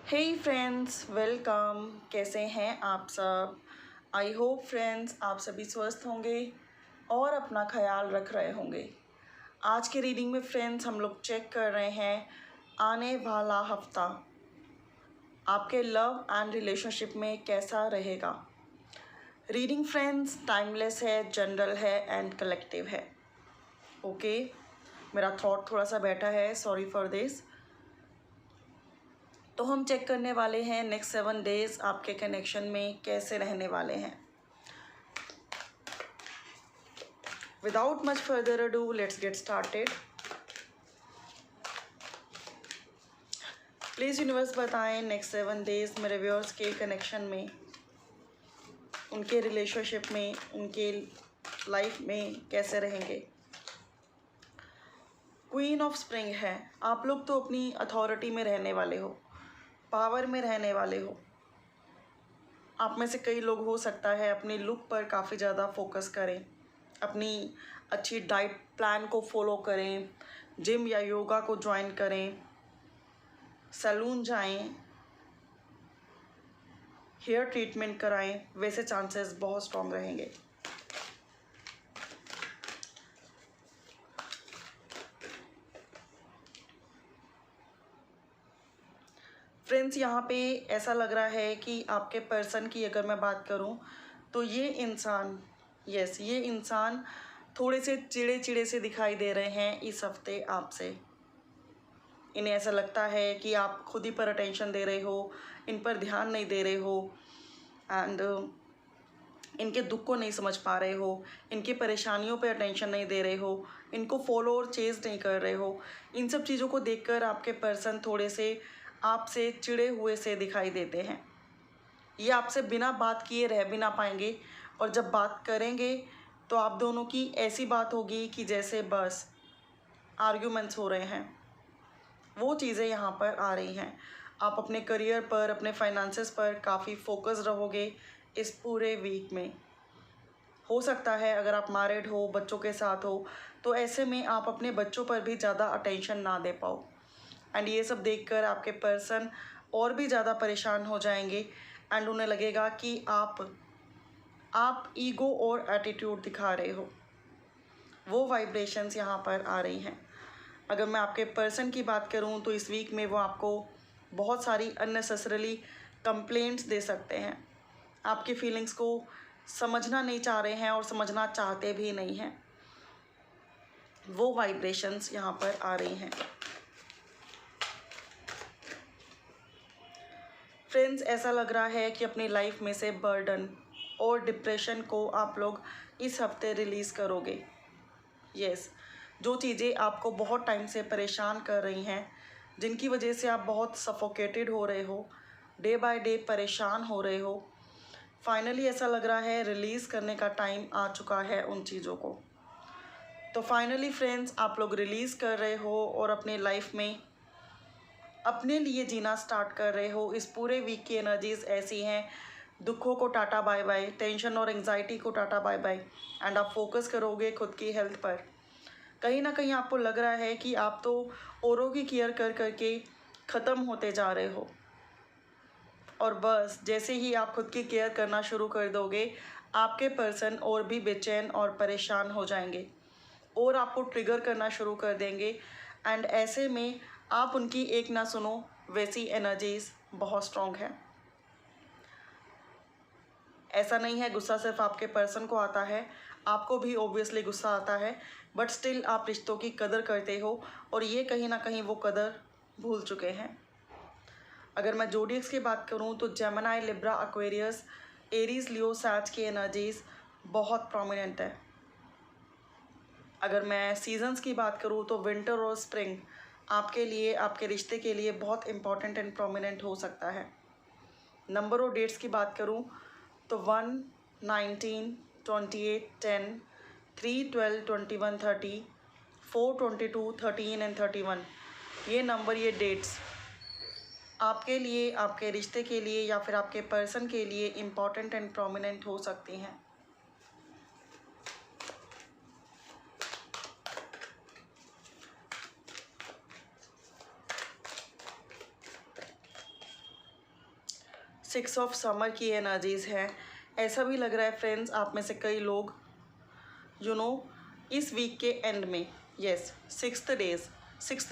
हे friends, welcome. कैसे हैं आप सब? आई होप फ्रेंड्स आप सभी स्वस्थ होंगे और अपना ख्याल रख रहे होंगे। आज के रीडिंग में फ्रेंड्स हम लोग चेक कर रहे हैं आने वाला हफ्ता आपके लव एंड रिलेशनशिप में कैसा रहेगा। रीडिंग फ्रेंड्स टाइमलेस है, जनरल है एंड कलेक्टिव है। ओके, मेरा थॉट थोड़ा सा बैठा है, सॉरी फॉर दिस। तो हम चेक करने वाले हैं नेक्स्ट 7 डेज आपके कनेक्शन में कैसे रहने वाले हैं। Without much further ado let's get started. Please universe बताएं नेक्स्ट 7 डेज मेरे व्यूअर्स के कनेक्शन में, उनके रिलेशनशिप में, उनके लाइफ में कैसे रहेंगे। क्वीन ऑफ स्प्रिंग है। आप लोग तो अपनी अथॉरिटी में रहने वाले हो, पावर में रहने वाले हो। आप में से कई लोग हो सकता है अपनी लुक पर काफ़ी ज़्यादा फोकस करें, अपनी अच्छी डाइट प्लान को फॉलो करें, जिम या योगा को ज्वाइन करें, सैलून जाएं, हेयर ट्रीटमेंट कराएं। वैसे चांसेस बहुत स्ट्रॉन्ग रहेंगे। फ्रेंड्स, यहाँ पे ऐसा लग रहा है कि आपके पर्सन की अगर मैं बात करूँ तो ये इंसान, ये इंसान थोड़े से चिड़े चिड़े से दिखाई दे रहे हैं इस हफ्ते आपसे। इन्हें ऐसा लगता है कि आप खुद ही पर अटेंशन दे रहे हो, इन पर ध्यान नहीं दे रहे हो एंड इनके दुख को नहीं समझ पा रहे हो, इनकी परेशानियों पे अटेंशन नहीं दे रहे हो, इनको फॉलो और चेज नहीं कर रहे हो। इन सब चीज़ों को देखकर आपके पर्सन थोड़े से आपसे चिड़े हुए से दिखाई देते हैं। ये आपसे बिना बात किए रह भी ना पाएंगे और जब बात करेंगे तो आप दोनों की ऐसी बात होगी कि जैसे बस आर्ग्यूमेंट्स हो रहे हैं। वो चीज़ें यहाँ पर आ रही हैं। आप अपने करियर पर, अपने फाइनेंसेस पर काफ़ी फोकस रहोगे इस पूरे वीक में। हो सकता है अगर आप मैरिड हो, बच्चों के साथ हो, तो ऐसे में आप अपने बच्चों पर भी ज़्यादा अटेंशन ना दे पाओ एंड ये सब देखकर आपके पर्सन और भी ज़्यादा परेशान हो जाएंगे एंड उन्हें लगेगा कि आप ईगो और एटीट्यूड दिखा रहे हो। वो वाइब्रेशंस यहाँ पर आ रही हैं। अगर मैं आपके पर्सन की बात करूं तो इस वीक में वो आपको बहुत सारी अननेसेसरली कंप्लेंट्स दे सकते हैं। आपकी फीलिंग्स को समझना नहीं चाह रहे हैं और समझना चाहते भी नहीं हैं। वो वाइब्रेशंस यहाँ पर आ रही हैं। फ्रेंड्स, ऐसा लग रहा है कि अपनी लाइफ में से बर्डन और डिप्रेशन को आप लोग इस हफ्ते रिलीज़ करोगे। यस, जो चीज़ें आपको बहुत टाइम से परेशान कर रही हैं, जिनकी वजह से आप बहुत सफोकेटेड हो रहे हो, डे बाय डे परेशान हो रहे हो, फाइनली ऐसा लग रहा है रिलीज़ करने का टाइम आ चुका है उन चीज़ों को। तो फाइनली फ्रेंड्स, आप लोग रिलीज़ कर रहे हो और अपने लाइफ में अपने लिए जीना स्टार्ट कर रहे हो। इस पूरे वीक की एनर्जीज ऐसी हैं, दुखों को टाटा बाय बाय, टेंशन और एंग्जाइटी को टाटा बाय बाय एंड आप फोकस करोगे खुद की हेल्थ पर। कहीं ना कहीं आपको लग रहा है कि आप तो औरों की केयर कर करके ख़त्म होते जा रहे हो और बस जैसे ही आप खुद की केयर करना शुरू कर दोगे, आपके पर्सन और भी बेचैन और परेशान हो जाएंगे और आपको ट्रिगर करना शुरू कर देंगे एंड ऐसे में आप उनकी एक ना सुनो वैसी एनर्जीज बहुत स्ट्रॉन्ग है। ऐसा नहीं है गुस्सा सिर्फ आपके पर्सन को आता है, आपको भी ऑब्वियसली गुस्सा आता है, बट स्टिल आप रिश्तों की कदर करते हो और ये कहीं ना कहीं वो कदर भूल चुके हैं। अगर मैं जोडियक्स की बात करूं तो जेमिनी, लिब्रा, एक्वेरियस, एरीज, लियो, सैज की एनर्जीज बहुत प्रोमिनेंट है। अगर मैं सीजन्स की बात करूं तो विंटर और स्प्रिंग आपके लिए, आपके रिश्ते के लिए बहुत इंपॉर्टेंट एंड प्रोमिनेंट हो सकता है। नंबर और डेट्स की बात करूं तो 1, 19, 28, 10, 3, 12, 21, 30, 4, 22, 13 एंड 31, ये नंबर, ये डेट्स आपके लिए, आपके रिश्ते के लिए या फिर आपके पर्सन के लिए इम्पॉर्टेंट एंड प्रोमिनेंट हो सकती हैं। 6 ऑफ समर की एनर्जीज़ हैं। ऐसा भी लग रहा है फ्रेंड्स, आप में से कई लोग इस वीक के एंड में, यस, सिक्स्थ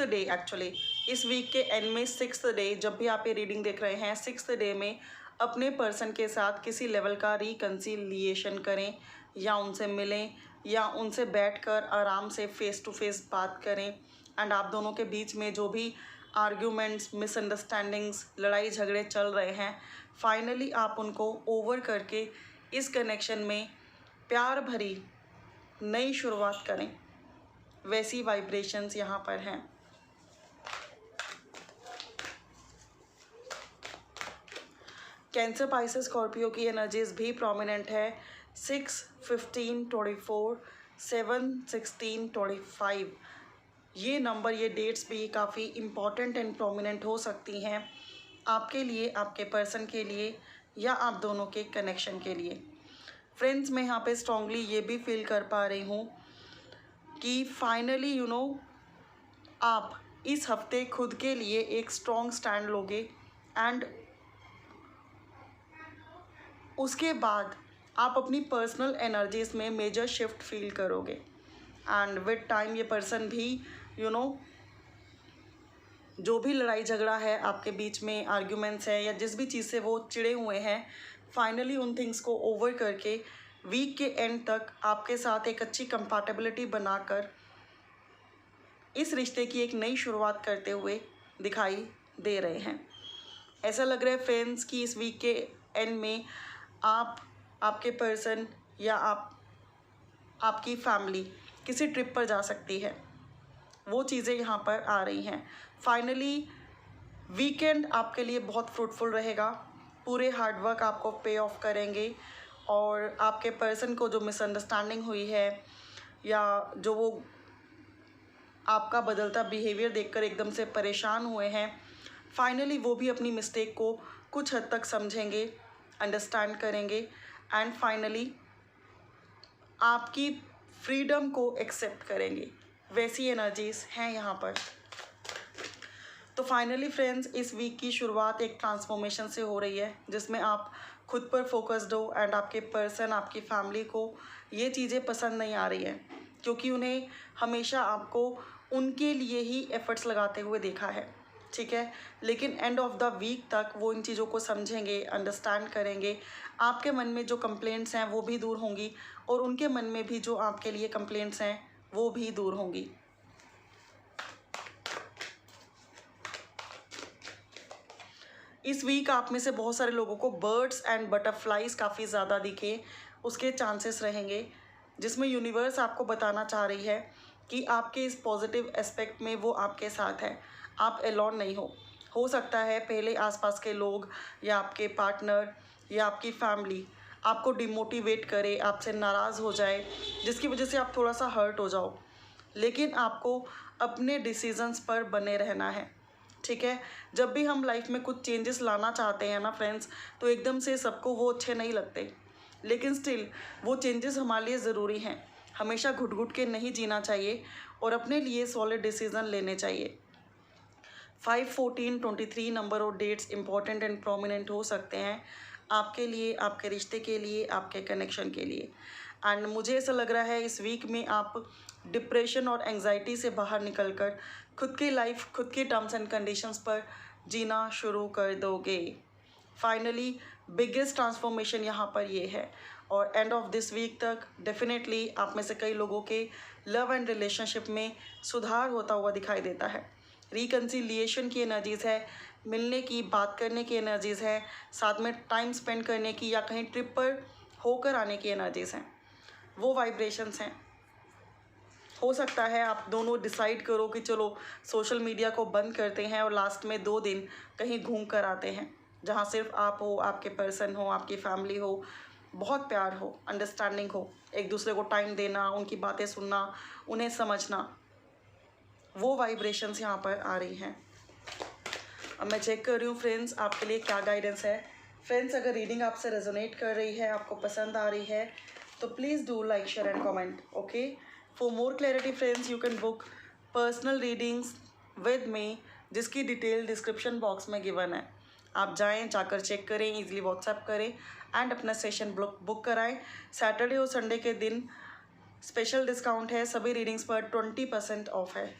डे एक्चुअली, इस वीक के एंड में 6th डे, जब भी आप ये रीडिंग देख रहे हैं 6th डे में अपने पर्सन के साथ किसी लेवल का रिकन्सिलिएशन करें, या उनसे मिलें, या उनसे बैठकर आराम से फेस टू फेस बात करें। एंड आप दोनों के बीच में जो भी आर्ग्यूमेंट्स, मिसअंडरस्टैंडिंग्स, लड़ाई झगड़े चल रहे हैं, फाइनली आप उनको ओवर करके इस कनेक्शन में प्यार भरी नई शुरुआत करें। वैसी वाइब्रेशंस यहाँ पर हैं। कैंसर, पाइसेस, स्कॉर्पियो की एनर्जीज भी प्रोमिनेंट है। 6, 15, 24, 7, 16, 25, ये नंबर, ये डेट्स भी काफ़ी इम्पॉर्टेंट एंड प्रोमिनेंट हो सकती हैं आपके लिए, आपके पर्सन के लिए, या आप दोनों के कनेक्शन के लिए। फ्रेंड्स, मैं यहाँ पे स्ट्रांगली ये भी फील कर पा रही हूँ कि फाइनली आप इस हफ्ते खुद के लिए एक स्ट्रॉन्ग स्टैंड लोगे, एंड उसके बाद आप अपनी पर्सनल एनर्जीज़ में मेजर शिफ्ट फील करोगे। एंड विद टाइम ये पर्सन भी जो भी लड़ाई झगड़ा है आपके बीच में, आर्ग्यूमेंट्स है, या जिस भी चीज़ से वो चिड़े हुए हैं, फाइनली उन थिंग्स को ओवर करके वीक के एंड तक आपके साथ एक अच्छी कंपैटिबिलिटी बनाकर इस रिश्ते की एक नई शुरुआत करते हुए दिखाई दे रहे हैं। ऐसा लग रहा है फ्रेंड्स कि इस वीक के एंड में आप, आपके पर्सन, या आपकी फैमिली किसी ट्रिप पर जा सकती है। वो चीज़ें यहाँ पर आ रही हैं। फाइनली वीकेंड आपके लिए बहुत फ्रूटफुल रहेगा। पूरे हार्डवर्क आपको पे ऑफ करेंगे, और आपके पर्सन को जो मिसअंडरस्टैंडिंग हुई है, या जो वो आपका बदलता बिहेवियर देखकर एकदम से परेशान हुए हैं, फाइनली वो भी अपनी मिस्टेक को कुछ हद तक समझेंगे, अंडरस्टैंड करेंगे, एंड फाइनली आपकी फ्रीडम को एक्सेप्ट करेंगे। वैसी एनर्जीज़ हैं यहाँ पर। तो फाइनली फ्रेंड्स, इस वीक की शुरुआत एक ट्रांसफॉर्मेशन से हो रही है, जिसमें आप खुद पर फोकस्ड हो, एंड आपके पर्सन, आपकी फैमिली को ये चीज़ें पसंद नहीं आ रही हैं, क्योंकि उन्हें हमेशा आपको उनके लिए ही एफर्ट्स लगाते हुए देखा है, ठीक है। लेकिन एंड ऑफ द वीक तक वो इन चीज़ों को समझेंगे, अंडरस्टैंड करेंगे। आपके मन में जो कंप्लेंट्स हैं वो भी दूर होंगी, और उनके मन में भी जो आपके लिए कंप्लेंट्स हैं वो भी दूर होंगी। इस वीक आप में से बहुत सारे लोगों को बर्ड्स एंड बटरफ्लाइज काफ़ी ज़्यादा दिखे, उसके चांसेस रहेंगे, जिसमें यूनिवर्स आपको बताना चाह रही है कि आपके इस पॉजिटिव एस्पेक्ट में वो आपके साथ है। आप एलोन नहीं हो सकता है पहले आसपास के लोग, या आपके पार्टनर, या आपकी फैमिली आपको डिमोटिवेट करे, आपसे नाराज़ हो जाए, जिसकी वजह से आप थोड़ा सा हर्ट हो जाओ। लेकिन आपको अपने डिसीजंस पर बने रहना है, ठीक है। जब भी हम लाइफ में कुछ चेंजेस लाना चाहते हैं ना फ्रेंड्स, तो एकदम से सबको वो अच्छे नहीं लगते, लेकिन स्टिल वो चेंजेस हमारे लिए ज़रूरी हैं। हमेशा घुट घुट के नहीं जीना चाहिए, और अपने लिए सॉलिड डिसीज़न लेने चाहिए। 5, 14, 23 नंबर और डेट्स इंपॉर्टेंट एंड प्रोमिनेंट हो सकते हैं आपके लिए, आपके रिश्ते के लिए, आपके कनेक्शन के लिए। एंड मुझे ऐसा लग रहा है इस वीक में आप डिप्रेशन और एंग्जाइटी से बाहर निकलकर खुद की लाइफ, खुद के टर्म्स एंड कंडीशंस पर जीना शुरू कर दोगे। फाइनली बिगेस्ट ट्रांसफॉर्मेशन यहाँ पर ये है, और एंड ऑफ दिस वीक तक डेफिनेटली आप में से कई लोगों के लव एंड रिलेशनशिप में सुधार होता हुआ दिखाई देता है। रिकन्सिलिएशन की एनर्जीज़ है, मिलने की, बात करने की एनर्जीज़ है, साथ में टाइम स्पेंड करने की, या कहीं ट्रिप पर होकर आने की एनर्जीज़ हैं। वो वाइब्रेशंस हैं। हो सकता है आप दोनों डिसाइड करो कि चलो सोशल मीडिया को बंद करते हैं, और लास्ट में 2 दिन कहीं घूम कर आते हैं, जहाँ सिर्फ आप हो, आपके पर्सन हो, आपकी फैमिली हो, बहुत प्यार हो, अंडरस्टैंडिंग हो, एक दूसरे को टाइम देना, उनकी बातें सुनना, उन्हें समझना। वो वाइब्रेशंस यहाँ पर आ रही हैं। अब मैं चेक कर रही हूँ फ्रेंड्स आपके लिए क्या गाइडेंस है। फ्रेंड्स, अगर रीडिंग आपसे रेजोनेट कर रही है, आपको पसंद आ रही है, तो please do like, share and comment, okay. For more clarity friends, you can book personal readings with me, जिसकी डिटेल डिस्क्रिप्शन बॉक्स में गिवन है। आप जाएं, जाकर चेक करें, इजीली व्हाट्सएप करें एंड अपना सेशन बुक कराएं। सैटरडे और संडे के दिन स्पेशल डिस्काउंट है, सभी रीडिंग्स पर 20% ऑफ है।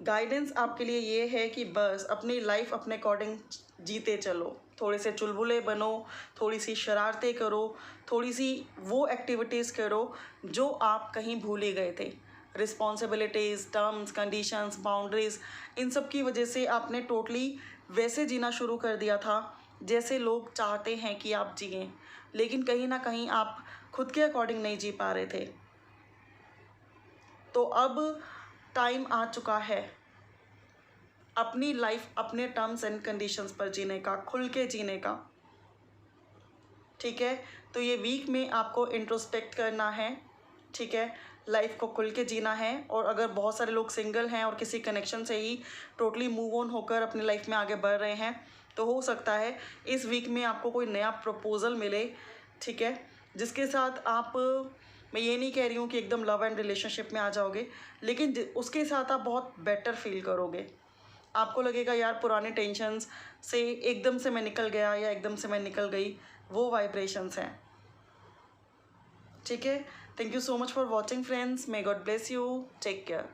गाइडेंस आपके लिए ये है कि बस अपनी लाइफ अपने अकॉर्डिंग जीते चलो, थोड़े से चुलबुले बनो, थोड़ी सी शरारतें करो, थोड़ी सी वो एक्टिविटीज़ करो जो आप कहीं भूल ही गए थे। रिस्पॉन्सिबिलिटीज़, टर्म्स, कंडीशंस, बाउंड्रीज, इन सब की वजह से आपने टोटली वैसे जीना शुरू कर दिया था जैसे लोग चाहते हैं कि आप जिएं, लेकिन कहीं ना कहीं आप खुद के अकॉर्डिंग नहीं जी पा रहे थे। तो अब टाइम आ चुका है अपनी लाइफ अपने टर्म्स एंड कंडीशंस पर जीने का, खुल के जीने का। ठीक है, तो ये वीक में आपको इंट्रोस्पेक्ट करना है। ठीक है, लाइफ को खुल के जीना है। और अगर बहुत सारे लोग सिंगल हैं और किसी कनेक्शन से ही टोटली मूव ऑन होकर अपनी लाइफ में आगे बढ़ रहे हैं, तो हो सकता है इस वीक में आपको कोई नया प्रपोजल मिले। ठीक है, जिसके साथ आप, मैं ये नहीं कह रही हूँ कि एकदम लव एंड रिलेशनशिप में आ जाओगे, लेकिन उसके साथ आप बहुत बेटर फील करोगे। आपको लगेगा यार पुराने टेंशन्स से एकदम से मैं निकल गया या एकदम से मैं निकल गई, वो वाइब्रेशंस हैं। ठीक है, thank you so much for watching friends, may God bless you, take care.